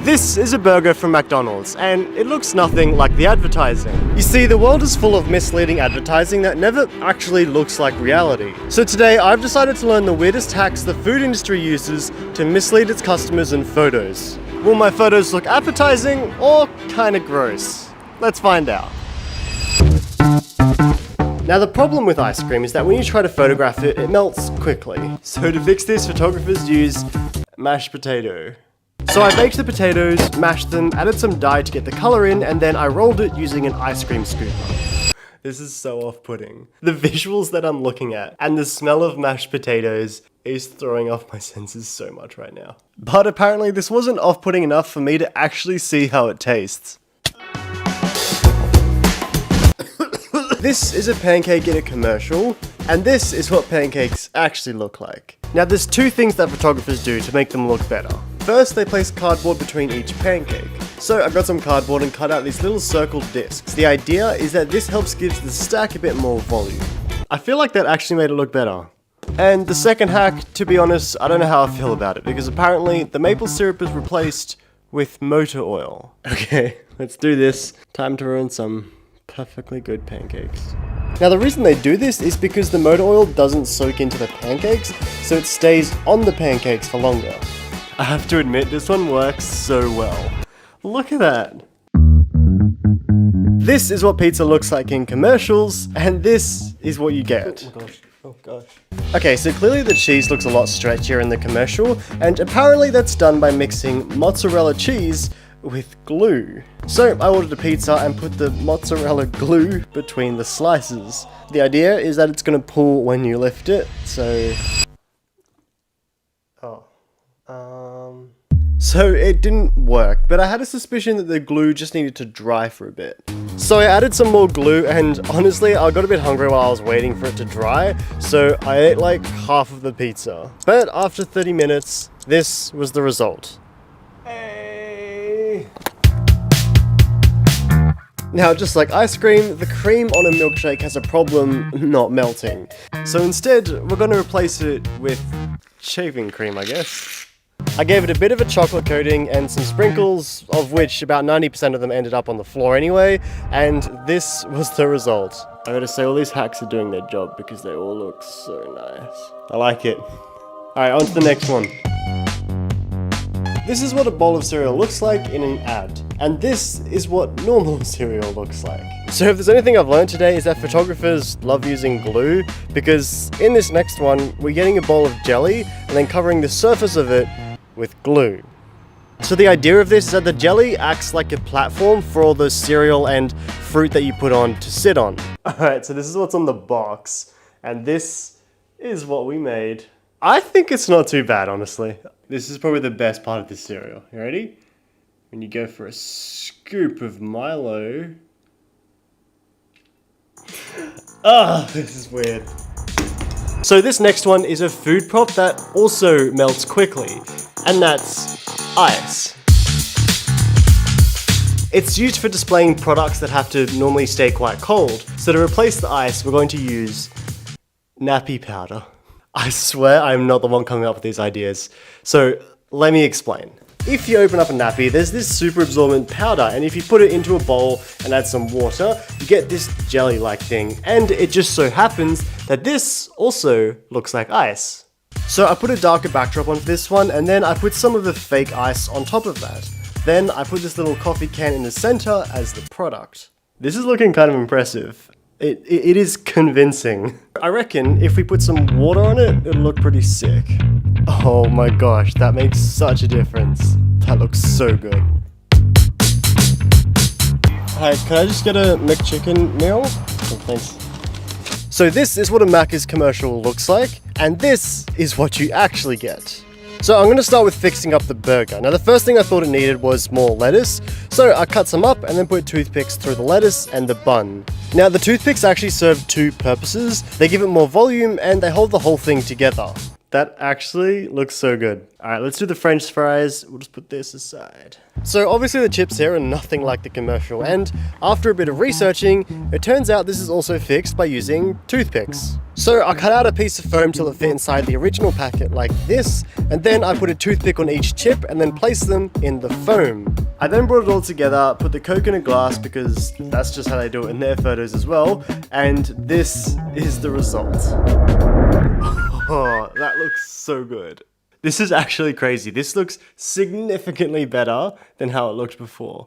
This is a burger from McDonald's, and it looks nothing like the advertising. You see, the world is full of misleading advertising that never actually looks like reality. So today, I've decided to learn the weirdest hacks the food industry uses to mislead its customers in photos. Will my photos look appetizing or kinda gross? Let's find out. Now the problem with ice cream is that when you try to photograph it, it melts quickly. So to fix this, photographers use mashed potato. So I baked the potatoes, mashed them, added some dye to get the color in, and then I rolled it using an ice cream scooper. This is so off-putting. The visuals that I'm looking at and the smell of mashed potatoes is throwing off my senses so much right now. But apparently this wasn't off-putting enough for me to actually see how it tastes. This is a pancake in a commercial, and this is what pancakes actually look like. Now there's two things that photographers do to make them look better. First, they place cardboard between each pancake. So I got some cardboard and cut out these little circled discs. The idea is that this helps give the stack a bit more volume. I feel like that actually made it look better. And the second hack, to be honest, I don't know how I feel about it, because apparently the maple syrup is replaced with motor oil. Okay, let's do this. Time to ruin some perfectly good pancakes. Now the reason they do this is because the motor oil doesn't soak into the pancakes, so it stays on the pancakes for longer. I have to admit, this one works so well. Look at that. This is what pizza looks like in commercials, and this is what you get. Oh gosh, oh gosh. Okay, so clearly the cheese looks a lot stretchier in the commercial, and apparently that's done by mixing mozzarella cheese with glue. So I ordered a pizza and put the mozzarella glue between the slices. The idea is that it's gonna pull when you lift it, so... So it didn't work, but I had a suspicion that the glue just needed to dry for a bit. So I added some more glue, and honestly, I got a bit hungry while I was waiting for it to dry, so I ate like half of the pizza. But after 30 minutes, this was the result. Hey. Now, just like ice cream, the cream on a milkshake has a problem not melting. So instead, we're going to replace it with shaving cream, I guess. I gave it a bit of a chocolate coating and some sprinkles, of which about 90% of them ended up on the floor anyway, and this was the result. I gotta say, all these hacks are doing their job because they all look so nice. I like it. Alright, on to the next one. This is what a bowl of cereal looks like in an ad, and this is what normal cereal looks like. So if there's anything I've learned today is that photographers love using glue, because in this next one, we're getting a bowl of jelly and then covering the surface of it with glue. So the idea of this is that the jelly acts like a platform for all the cereal and fruit that you put on to sit on. Alright, so this is what's on the box, and this is what we made. I think it's not too bad, honestly. This is probably the best part of this cereal. You ready? When you go for a scoop of Milo. Ah, this is weird. So this next one is a food prop that also melts quickly, and that's ice. It's used for displaying products that have to normally stay quite cold, so to replace the ice, we're going to use nappy powder. I swear I'm not the one coming up with these ideas. So let me explain. If you open up a nappy, there's this super absorbent powder, and if you put it into a bowl and add some water, you get this jelly-like thing, and it just so happens that this also looks like ice. So I put a darker backdrop onto this one, and then I put some of the fake ice on top of that. Then I put this little coffee can in the center as the product. This is looking kind of impressive. It is convincing. I reckon if we put some water on it, it'll look pretty sick. Oh my gosh, that makes such a difference. That looks so good. Hi, can I just get a McChicken meal? Oh, thanks. So this is what a Macca's commercial looks like, and this is what you actually get. So I'm going to start with fixing up the burger. Now the first thing I thought it needed was more lettuce, so I cut some up and then put toothpicks through the lettuce and the bun. Now the toothpicks actually serve two purposes. They give it more volume and they hold the whole thing together. That actually looks so good. All right, let's do the French fries. We'll just put this aside. So obviously the chips here are nothing like the commercial, and after a bit of researching, it turns out this is also fixed by using toothpicks. So I cut out a piece of foam till it fit inside the original packet like this, and then I put a toothpick on each chip and then placed them in the foam. I then brought it all together, put the Coke in a glass because that's just how they do it in their photos as well, and this is the result. Oh, that looks so good. This is actually crazy. This looks significantly better than how it looked before.